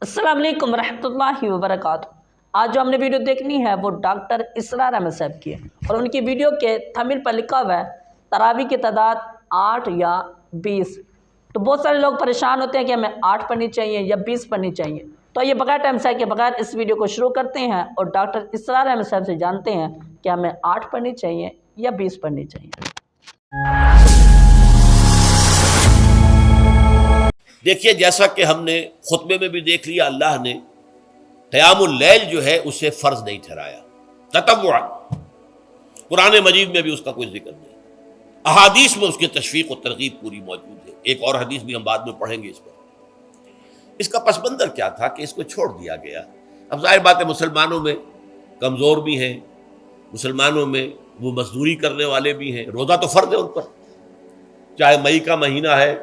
السلام علیکم ورحمۃ اللہ وبرکاتہ۔ آج جو ہم نے ویڈیو دیکھنی ہے وہ ڈاکٹر اسرار احمد صاحب کی ہے، اور ان کی ویڈیو کے تھمبنیل پر لکھا ہوا ہے تراویح کی تعداد 8 یا 20۔ تو بہت سارے لوگ پریشان ہوتے ہیں کہ ہمیں 8 پڑھنی چاہیے یا 20 پڑھنی چاہیے۔ تو یہ بغیر ٹائم ضائع کے بغیر اس ویڈیو کو شروع کرتے ہیں اور ڈاکٹر اسرار احمد صاحب سے جانتے ہیں کہ ہمیں 8 پڑھنی چاہیے یا 20 پڑھنی چاہیے۔ دیکھیے، جیسا کہ ہم نے خطبے میں بھی دیکھ لیا، اللہ نے قیام اللیل جو ہے اسے فرض نہیں ٹھہرایا تطوعا۔ قرآن مجید میں بھی اس کا کوئی ذکر نہیں، احادیث میں اس کی تشویق و ترغیب پوری موجود ہے۔ ایک اور حدیث بھی ہم بعد میں پڑھیں گے اس پر۔ اس کا پس منظر کیا تھا کہ اس کو چھوڑ دیا گیا۔ اب ظاہر بات ہے، مسلمانوں میں کمزور بھی ہیں، مسلمانوں میں وہ مزدوری کرنے والے بھی ہیں، روزہ تو فرض ہے ان پر، چاہے مئی کا مہینہ ہے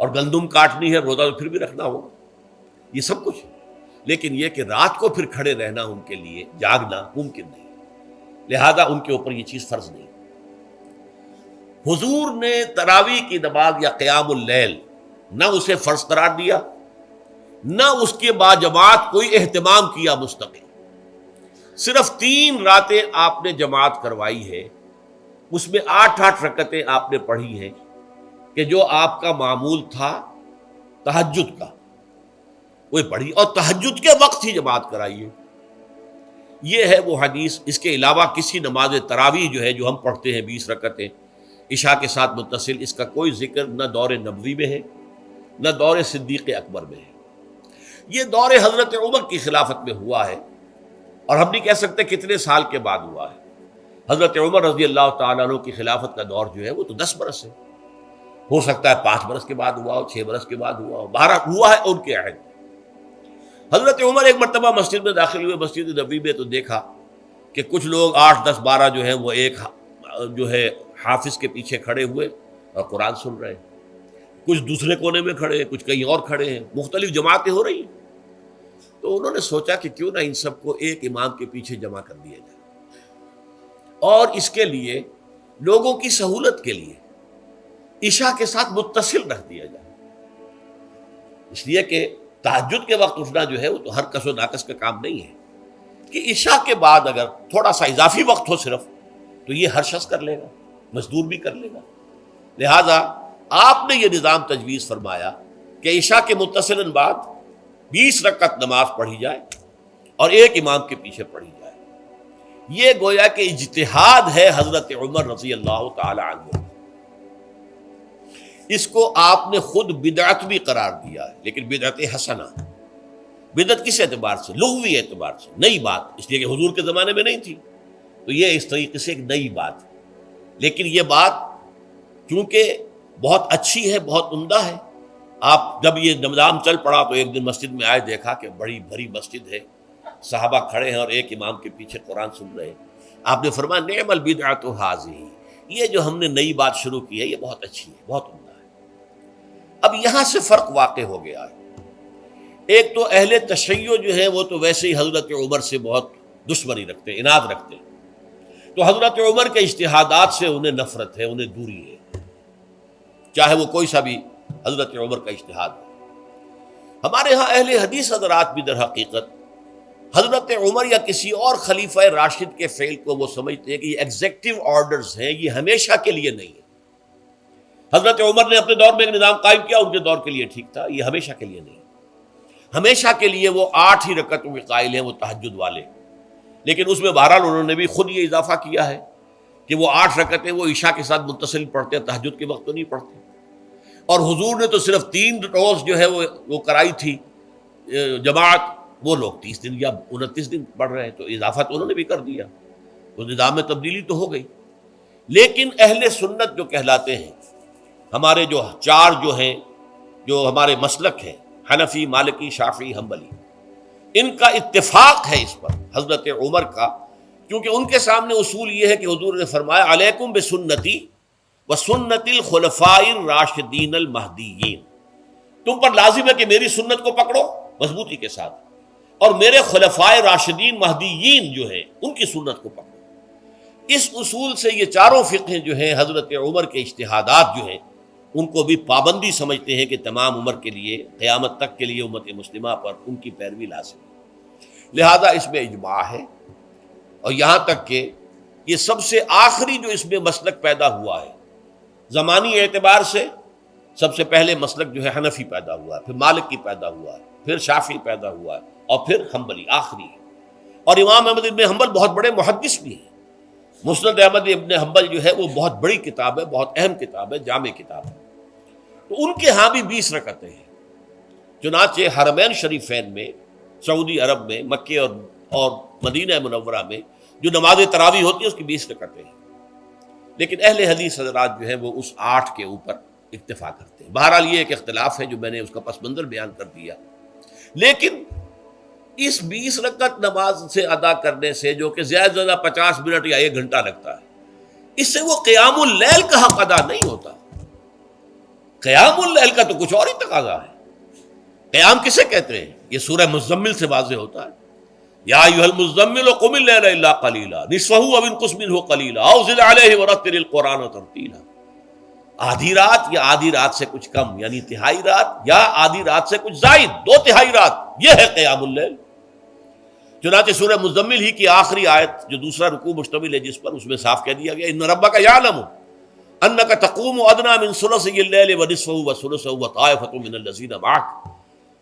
اور گندم کاٹنی ہے، روزہ تو پھر بھی رکھنا ہوگا، یہ سب کچھ۔ لیکن یہ کہ رات کو پھر کھڑے رہنا ان کے لیے، جاگنا ممکن نہیں، لہذا ان کے اوپر یہ چیز فرض نہیں۔ حضور نے تراویح کی نماز یا قیام اللیل نہ اسے فرض قرار دیا، نہ اس کے بعد جماعت کوئی اہتمام کیا مستقل۔ صرف 3 راتیں آپ نے جماعت کروائی ہے، اس میں 8 رکعتیں آپ نے پڑھی ہیں، کہ جو آپ کا معمول تھا تہجد کا وہ پڑھی، اور تہجد کے وقت ہی جماعت کرائیے۔ یہ ہے وہ حدیث۔ اس کے علاوہ کسی نماز تراویح جو ہے جو ہم پڑھتے ہیں 20 رکعتیں عشاء کے ساتھ متصل، اس کا کوئی ذکر نہ دور نبوی میں ہے نہ دور صدیق اکبر میں ہے۔ یہ دور حضرت عمر کی خلافت میں ہوا ہے، اور ہم نہیں کہہ سکتے کتنے سال کے بعد ہوا ہے۔ حضرت عمر رضی اللہ تعالیٰ عنہ کی خلافت کا دور جو ہے وہ تو 10 برس ہے، ہو سکتا ہے 5 برس کے بعد ہوا ہو، 6 برس کے بعد ہوا ہو، 12 ہوا ہے ان کے عہد۔ حضرت عمر ایک مرتبہ مسجد میں داخل ہوئے، مسجد نبوی میں، تو دیکھا کہ کچھ لوگ 8 10 12 جو ہیں وہ ایک جو ہے حافظ کے پیچھے کھڑے ہوئے اور قرآن سن رہے ہیں، کچھ دوسرے کونے میں کھڑے ہیں، کچھ کہیں اور کھڑے ہیں، مختلف جماعتیں ہو رہی ہیں۔ تو انہوں نے سوچا کہ کیوں نہ ان سب کو ایک امام کے پیچھے جمع کر دیا جائے، اور اس کے لیے لوگوں کی سہولت کے لیے عشاء کے ساتھ متصل رکھ دیا جائے، اس لیے کہ تہجد کے وقت اٹھنا جو ہے وہ تو ہر کس و ناقص کا کام نہیں ہے، کہ عشاء کے بعد اگر تھوڑا سا اضافی وقت ہو صرف، تو یہ ہر شخص کر لے گا، مزدور بھی کر لے گا۔ لہذا آپ نے یہ نظام تجویز فرمایا کہ عشاء کے متصلاً بعد 20 رکعت نماز پڑھی جائے اور ایک امام کے پیچھے پڑھی جائے۔ یہ گویا کہ اجتہاد ہے حضرت عمر رضی اللہ تعالی عنہ، اس کو آپ نے خود بدعت بھی قرار دیا ہے، لیکن بدعت حسنہ۔ بدعت کس اعتبار سے؟ لغوی اعتبار سے، نئی بات، اس لیے کہ حضور کے زمانے میں نہیں تھی، تو یہ اس طریقے سے ایک نئی بات ہے۔ لیکن یہ بات چونکہ بہت اچھی ہے، بہت عمدہ ہے۔ آپ جب یہ نظام چل پڑا تو ایک دن مسجد میں آئے، دیکھا کہ بڑی بھری مسجد ہے، صحابہ کھڑے ہیں اور ایک امام کے پیچھے قرآن سن رہے ہیں۔ آپ نے فرمایا نعم البدعۃ ھذہ، یہ جو ہم نے نئی بات شروع کی ہے یہ بہت اچھی ہے، بہت عمدہ ہے۔ اب یہاں سے فرق واقع ہو گیا ہے۔ ایک تو اہل تشیع جو ہے وہ تو ویسے ہی حضرت عمر سے بہت دشمنی رکھتے ہیں، عناد رکھتے ہیں، تو حضرت عمر کے اجتہادات سے انہیں نفرت ہے، انہیں دوری ہے، چاہے وہ کوئی سا بھی حضرت عمر کا اجتہاد ہو۔ ہمارے ہاں اہل حدیث حضرات بھی در حقیقت حضرت عمر یا کسی اور خلیفہ راشد کے فعل کو وہ سمجھتے ہیں کہ یہ ایگزیکٹو آرڈرز ہیں، یہ ہمیشہ کے لیے نہیں ہے۔ حضرت عمر نے اپنے دور میں ایک نظام قائم کیا، ان کے دور کے لیے ٹھیک تھا، یہ ہمیشہ کے لیے نہیں۔ ہمیشہ کے لیے وہ 8 ہی رکعتوں کے قائل ہیں، وہ تہجد والے، لیکن اس میں بہرحال انہوں نے بھی خود یہ اضافہ کیا ہے کہ وہ 8 رکعتیں وہ عشاء کے ساتھ متصل پڑھتے ہیں، تہجد کے وقت تو نہیں پڑھتے۔ اور حضور نے تو صرف 3 روز جو ہے وہ کرائی تھی جماعت، وہ لوگ 30 دن یا 29 دن پڑھ رہے ہیں، تو اضافہ تو انہوں نے بھی کر دیا، اس نظام میں تبدیلی تو ہو گئی۔ لیکن اہل سنت جو کہلاتے ہیں، ہمارے جو 4 جو ہیں، جو ہمارے مسلک ہیں، حنفی، مالکی، شافعی، حنبلی، ان کا اتفاق ہے اس پر حضرت عمر کا، کیونکہ ان کے سامنے اصول یہ ہے کہ حضور نے فرمایا علیکم بسنتی وسنت الخلفاء الراشدین المہدیین، تم پر لازم ہے کہ میری سنت کو پکڑو مضبوطی کے ساتھ، اور میرے خلفاء راشدین مہدیین جو ہیں ان کی سنت کو پکڑو۔ اس اصول سے یہ چاروں فقہیں جو ہیں حضرت عمر کے اجتہادات جو ہیں ان کو بھی پابندی سمجھتے ہیں کہ تمام عمر کے لیے قیامت تک کے لیے امت مسلمہ پر ان کی پیروی لازم ہے، لہذا اس میں اجماع ہے۔ اور یہاں تک کہ یہ سب سے آخری جو اس میں مسلک پیدا ہوا ہے زمانی اعتبار سے، سب سے پہلے مسلک جو ہے حنفی پیدا ہوا ہے، پھر مالکی پیدا ہوا ہے، پھر شافعی پیدا ہوا ہے، اور پھر حنبلی آخری ہے۔ اور امام احمد ابن حنبل بہت بڑے محدث بھی ہیں۔ مسند احمد ابن حنبل جو ہے وہ بہت بڑی کتاب ہے، بہت اہم کتاب ہے، جامع کتاب ہے۔ تو ان کے ہاں بھی 20 رکعتیں ہیں۔ چنانچہ حرمین شریفین میں، سعودی عرب میں، مکے اور مدینہ منورہ میں جو نماز تراویح ہوتی ہے اس کی 20 رکعتیں ہیں، لیکن اہل حدیث حضرات جو ہیں وہ اس 8 کے اوپر اکتفا کرتے ہیں۔ بہرحال یہ ایک اختلاف ہے جو میں نے اس کا پس منظر بیان کر دیا، لیکن اس 20 رکعت نماز سے ادا کرنے سے، جو کہ زیادہ سے زیادہ 50 منٹ یا 1 گھنٹہ لگتا ہے، اس سے وہ قیام اللیل کا حق ادا نہیں ہوتا۔ قیام اللیل کا تو کچھ اور ہی تقاضا ہے۔ قیام کسے کہتے ہیں؟ یہ سورہ مزمل سے واضح ہوتا ہے۔ یا ایھا المزمل قم اللیل الا قلیلا نصفہ او انقص منہ قلیلا او زد علیہ ورتل القرآن ترتیلا۔ آدھی رات یا آدھی رات سے کچھ کم، یعنی تہائی رات، یا آدھی رات سے کچھ زائد، 2/3 رات، یہ ہے قیام اللیل۔ چنانچہ سورہ مزمل ہی کی آخری آیت جو دوسرا رکوع مشتمل ہے جس پر، اس میں صاف کہہ دیا گیا ان ربک یعلم انک تقوم ادنی من ثلثی اللیل ونصفہ وثلثہ وطائفۃ من الذین معک۔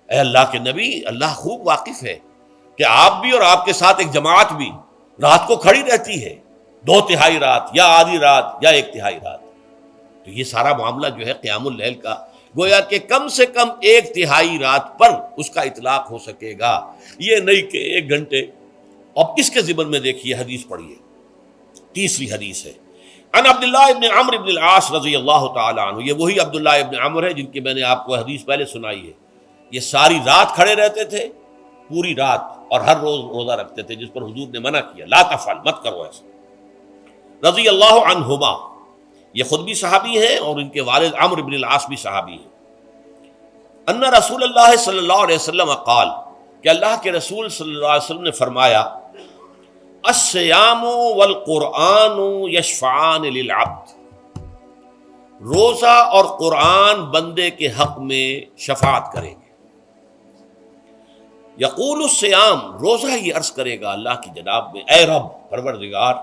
اے اللہ کے نبی، اللہ خوب واقف ہے کہ آپ بھی اور آپ کے ساتھ ایک جماعت بھی رات کو کھڑی رہتی ہے، 2/3 رات یا آدھی رات یا 1/3 رات۔ تو یہ سارا معاملہ جو ہے قیام اللیل کا، گویا کہ کم سے کم 1/3 رات پر اس کا اطلاق ہو سکے گا، یہ نہیں کہ 1 گھنٹے۔ اب اس کے ضمن میں دیکھیے حدیث پڑھیے، تیسری حدیث ہے ان عبداللہ ابن عمرو ابن العاص رضی اللہ تعالی عنہ۔ یہ وہی عبداللہ ابن عمرو ہے جن کی میں نے آپ کو حدیث پہلے سنائی ہے۔ یہ ساری رات کھڑے رہتے تھے، پوری رات، اور ہر روز روزہ رکھتے تھے، جس پر حضور نے منع کیا، لا تفعل، مت کرو ایسا۔ رضی اللہ عنہما، یہ خود بھی صحابی ہیں اور ان کے والد عمرو بن العاص بھی صحابی ہیں۔ ان رسول اللہ صلی اللہ علیہ وسلم قال، کہ اللہ کے رسول صلی اللہ علیہ وسلم نے فرمایا الصیام والقرآن یشفعان للعبد، روزہ اور قرآن بندے کے حق میں شفاعت کریں گے۔ یقول الصیام، روزہ یہ عرض کرے گا اللہ کی جناب میں، اے رب پروردگار،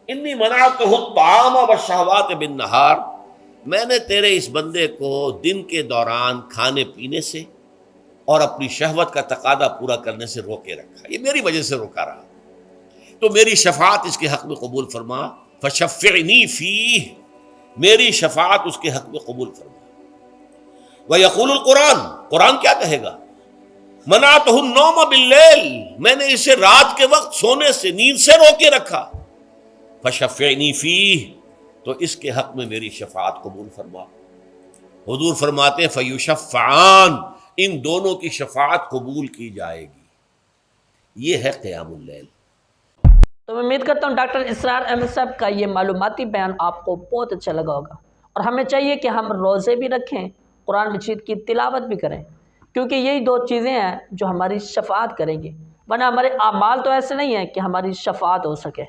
انی منعتہ الطعام والشہوات بالنہار، میں نے تیرے اس بندے کو دن کے دوران کھانے پینے سے اور اپنی شہوت کا تقاضا پورا کرنے سے روکے رکھا، یہ میری وجہ سے روکا رہا، تو میری شفاعت اس کے حق میں قبول فرما، فشفعنی فیہ، میری شفاعت اس کے حق میں قبول فرما۔ ویقول القرآن، قرآن کیا کہے گا؟ منعتہ النوم باللیل، میں نے اسے رات کے وقت سونے سے، نیند سے روکے رکھا، فشفعنی فیہ، تو اس کے حق میں میری شفاعت قبول فرما۔ حضور فرماتے فیشفعان، ان دونوں کی شفاعت قبول کی جائے گی۔ یہ ہے قیام اللیل۔ تو میں امید کرتا ہوں ڈاکٹر اسرار احمد صاحب کا یہ معلوماتی بیان آپ کو بہت اچھا لگا ہوگا، اور ہمیں چاہیے کہ ہم روزے بھی رکھیں، قرآن مجید کی تلاوت بھی کریں، کیونکہ یہی 2 چیزیں ہیں جو ہماری شفاعت کریں گی، ورنہ ہمارے اعمال تو ایسے نہیں ہیں کہ ہماری شفاعت ہو سکے۔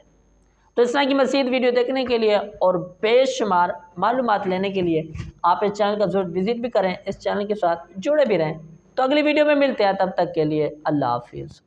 تو اس طرح کی مزید ویڈیو دیکھنے کے لیے اور بے شمار معلومات لینے کے لیے آپ اس چینل کا ضرور وزٹ بھی کریں، اس چینل کے ساتھ جڑے بھی رہیں۔ تو اگلی ویڈیو میں ملتے ہیں، تب تک کے لیے اللہ حافظ۔